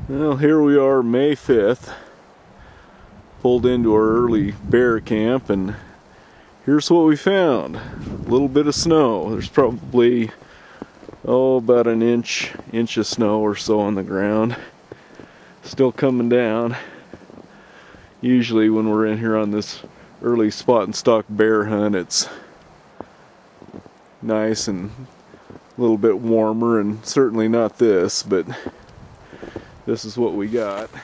Well, here we are, May 5th. Pulled into our early bear camp, and here's what we found. A little bit of snow. There's probably, about an inch of snow or so on the ground. Still coming down. Usually when we're in here on this early spot and stalk bear hunt, it's nice and a little bit warmer, and certainly not this, but this is what we got. Well,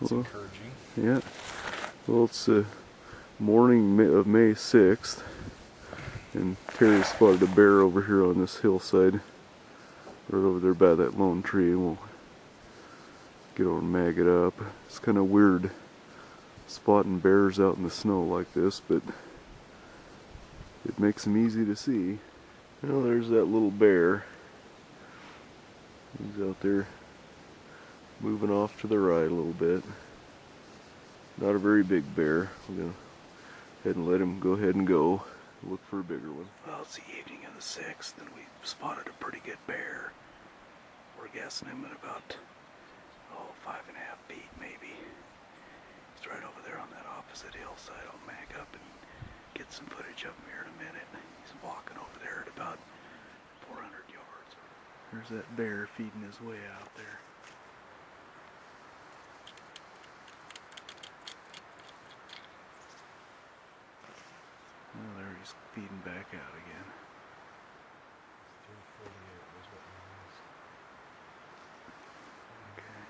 that's encouraging. Yeah. Well, it's the morning of May 6th, and Terry spotted a bear over here on this hillside, right over there by that lone tree, and we'll get over and mag it up. It's kind of weird spotting bears out in the snow like this, but it makes them easy to see. Well, there's that little bear. He's out there moving off to the right a little bit. Not a very big bear. We're going to head and let him go ahead and go. Look for a bigger one. Well, it's the evening of the 6th, and we spotted a pretty good bear. We're guessing him at about, 5.5 feet maybe. He's right over there on that opposite hillside. I'll mag up and get some footage of him here in a minute. He's walking over there at about 400 yards. There's that bear feeding his way out there. Well, there he's feeding back out again. 348 was what it was. Okay.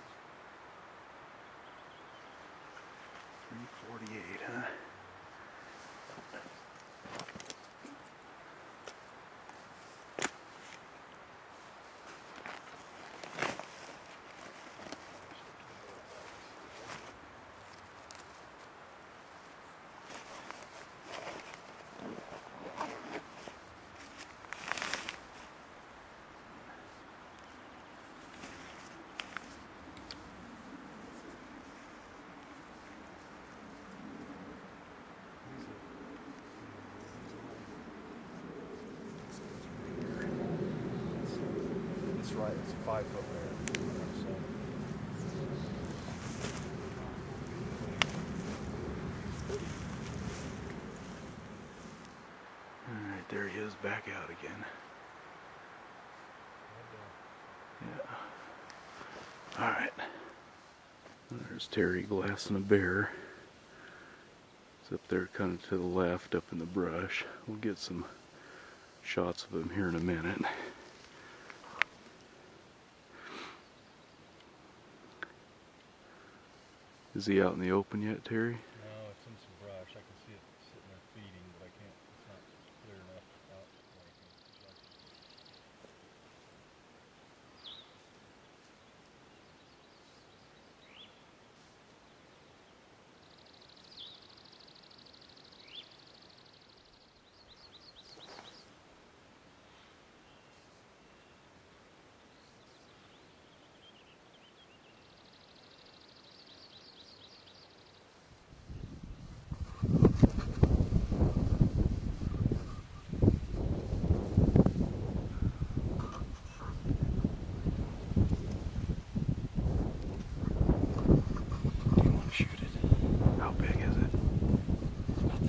348, huh? That's right, it's a 5 foot bear. Alright, there he is back out again. Yeah. Alright. There's Terry glassing a bear. It's up there kind of to the left up in the brush. We'll get some shots of him here in a minute. Is he out in the open yet, Terry? No, it's in some brush. I can see it sitting there feeding, but I can't, it's not clear enough out where I can judge it.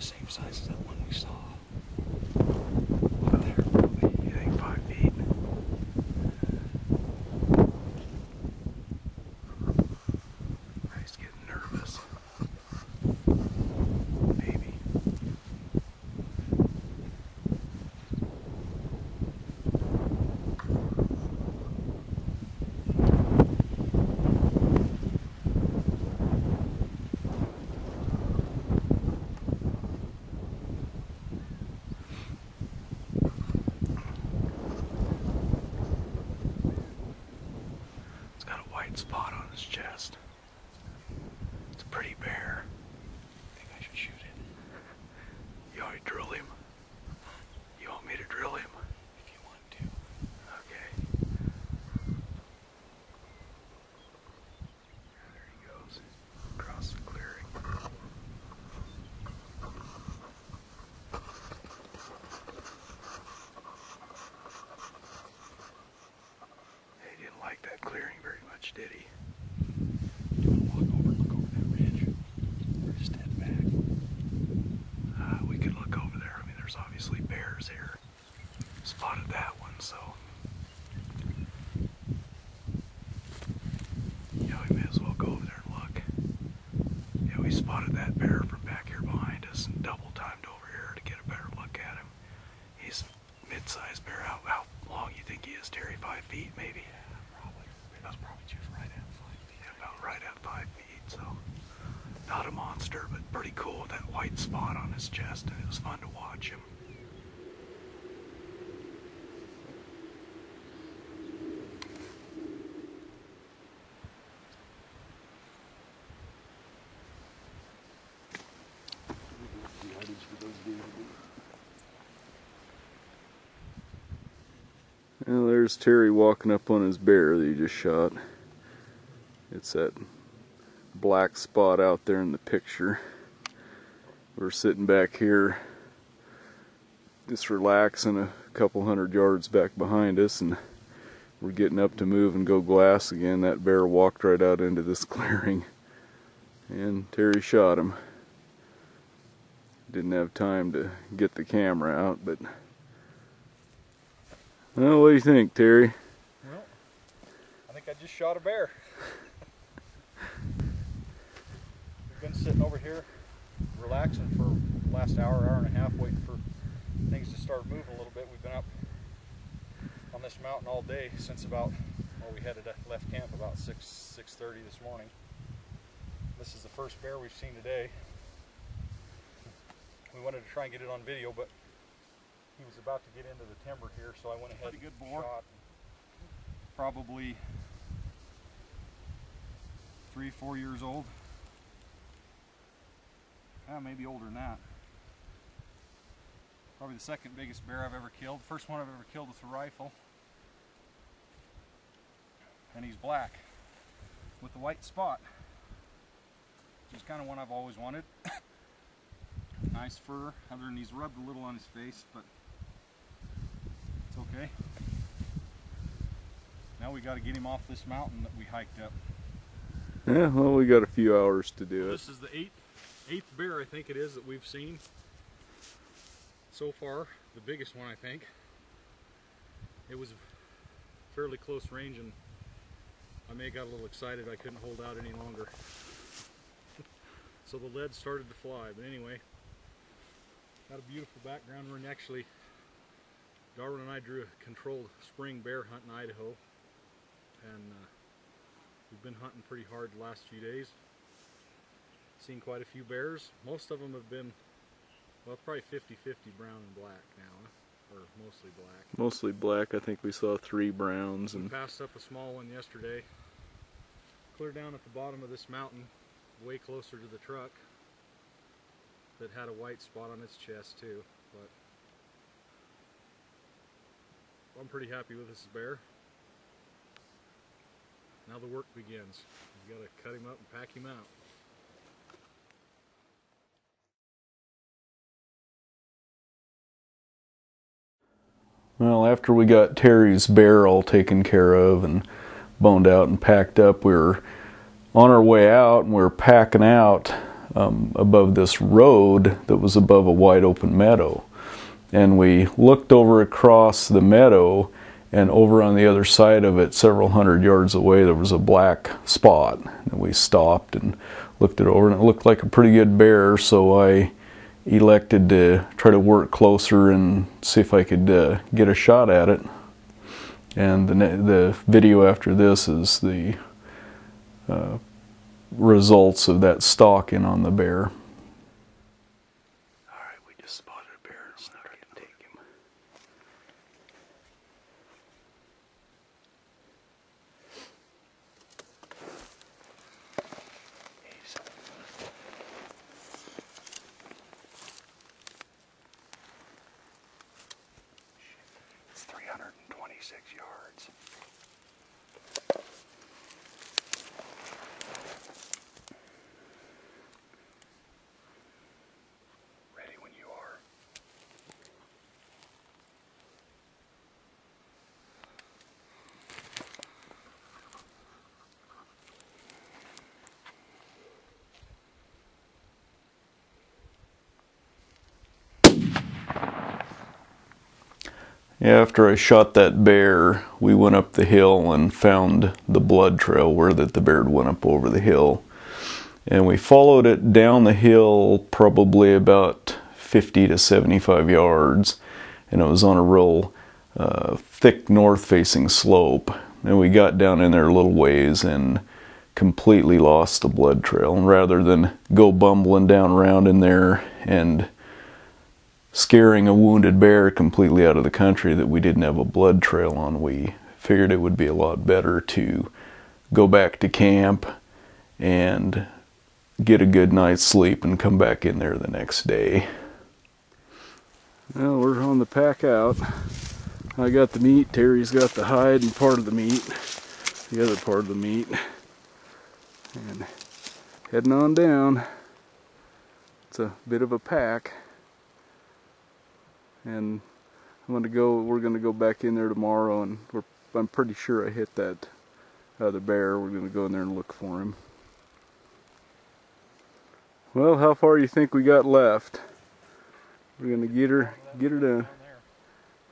Same size as that one we saw. Over there, probably. You think 5 feet? He's getting nervous. Maybe. Spot on his chest. It's a pretty bear. I think I should shoot it. You want me to drill him? You want me to drill him? If you want to. Okay. There he goes. Across the clearing. He didn't like that clearing very much, did he? Do you want to walk over and look over that ridge? Or just head back? We could look over there. I mean, there's obviously bears here. Spotted that one, so. Yeah, we may as well go over there and look. Yeah, we spotted that bear from back here behind us and double timed over here to get a better look at him. He's a mid-sized bear. How long you think he is, Terry? 5 feet, maybe? Yeah, probably. That's probably just right at 5 feet. Yeah, about right at 5 feet, so. Not a monster, but pretty cool with that white spot on his chest, and it was fun to watch him. Well, there's Terry walking up on his bear that he just shot. It's that black spot out there in the picture. We're sitting back here just relaxing a couple 100 yards back behind us, and we're getting up to move and go glass again. That bear walked right out into this clearing, and Terry shot him. Didn't have time to get the camera out, but well, what do you think, Terry? Well, I think I just shot a bear. We've been sitting over here relaxing for the last hour and a half, waiting for things to start moving a little bit. We've been up on this mountain all day since about, well, we left camp about 6:30 this morning. This is the first bear we've seen today. We wanted to try and get it on video, but he was about to get into the timber here, so I went ahead and shot. Probably 3-4 years old. Maybe older than that. Probably the second biggest bear I've ever killed. First one I've ever killed with a rifle. And he's black with a white spot, which is kind of one I've always wanted. Nice fur, other than he's rubbed a little on his face, but it's okay. Now we got to get him off this mountain that we hiked up. Yeah, well, we got a few hours to do it. This is the eighth bear, I think it is, that we've seen so far. The biggest one, I think. It was fairly close range, and I may have got a little excited. I couldn't hold out any longer. So the lead started to fly, but anyway, got a beautiful background. We're actually, Darwin and I drew a controlled spring bear hunt in Idaho, and we've been hunting pretty hard the last few days. Seen quite a few bears. Most of them have been, well, probably 50-50 brown and black now, or mostly black. Mostly black. I think we saw 3 browns. We and passed up a small one yesterday. Clear down at the bottom of this mountain, way closer to the truck, that had a white spot on its chest too. But I'm pretty happy with this bear. Now the work begins. We've got to cut him up and pack him out. Well, after we got Terry's bear all taken care of and boned out and packed up, we were on our way out, and we were packing out above this road that was above a wide open meadow. And we looked over across the meadow, and over on the other side of it, several 100 yards away, there was a black spot. And we stopped and looked it over, and it looked like a pretty good bear, so I elected to try to work closer and see if I could get a shot at it. And the video after this is the results of that stalking on the bear. Alright, we just spotted a bear, and we're not going to take him. It's 326 yards. Ready when you are. After I shot that bear, we went up the hill and found the blood trail where the bear went up over the hill. And we followed it down the hill probably about 50 to 75 yards. And it was on a real thick north-facing slope. And we got down in there a little ways and completely lost the blood trail. And rather than go bumbling down around in there and scaring a wounded bear completely out of the country that we didn't have a blood trail on, we figured it would be a lot better to go back to camp and get a good night's sleep and come back in there the next day. Well, we're on the pack out. I got the meat, Terry's got the hide and part of the meat, the other part of the meat, and heading on down. It's a bit of a pack, and we're gonna go back in there tomorrow, and I'm pretty sure I hit that other bear. We're gonna go in there and look for him. Well, how far do you think we got left? We're gonna get her done.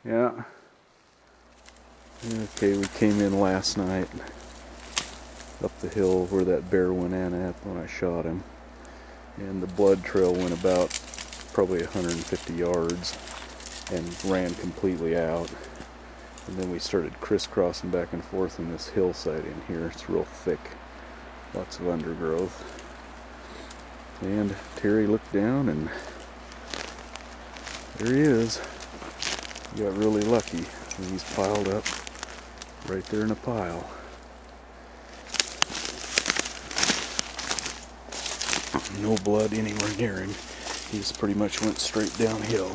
Yeah. Okay, we came in last night up the hill where that bear went in at when I shot him, and the blood trail went about probably 150 yards and ran completely out. And then we started crisscrossing back and forth in this hillside in here. It's real thick, lots of undergrowth. And Terry looked down, and there he is. He got really lucky, and he's piled up right there in a pile. No blood anywhere near him. He just pretty much went straight downhill.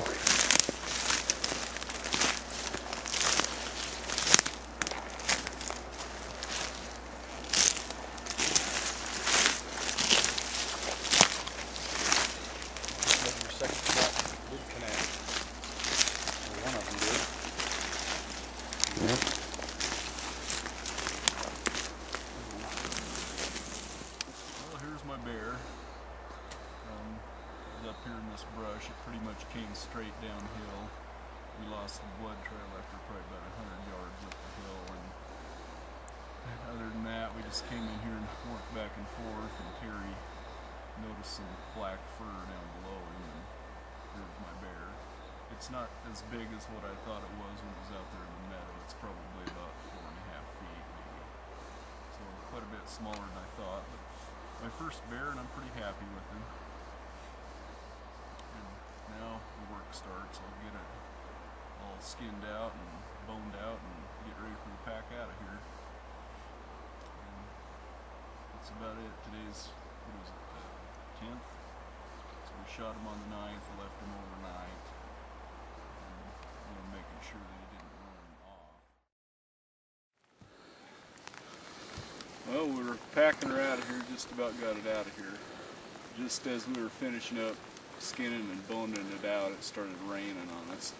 Up here in this brush, it pretty much came straight downhill. We lost the blood trail after probably about 100 yards up the hill, and other than that, we just came in here and worked back and forth, and Terry noticed some black fur down below him, and here's my bear. It's not as big as what I thought it was when it was out there in the meadow. It's probably about 4.5 feet maybe, so quite a bit smaller than I thought, but my first bear, and I'm pretty happy with him. Now the work starts. I'll get it all skinned out and boned out and get ready for the pack out of here. And that's about it. Today's, what was it, the 10th? So we shot him on the 9th, left him overnight, and making sure that he didn't run off. Well, we were packing her out of here, just about got it out of here. Just as we were finishing up skinning and boning it out, it started raining on us,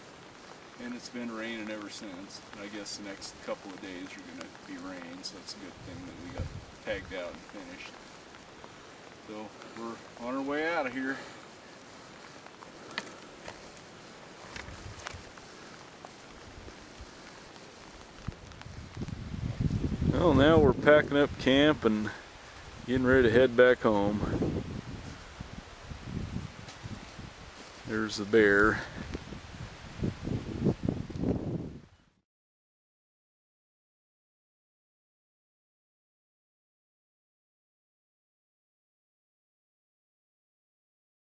and it's been raining ever since. I guess the next couple of days are going to be rain, so it's a good thing that we got tagged out and finished. So we're on our way out of here. Well, now we're packing up camp and getting ready to head back home. There's the bear.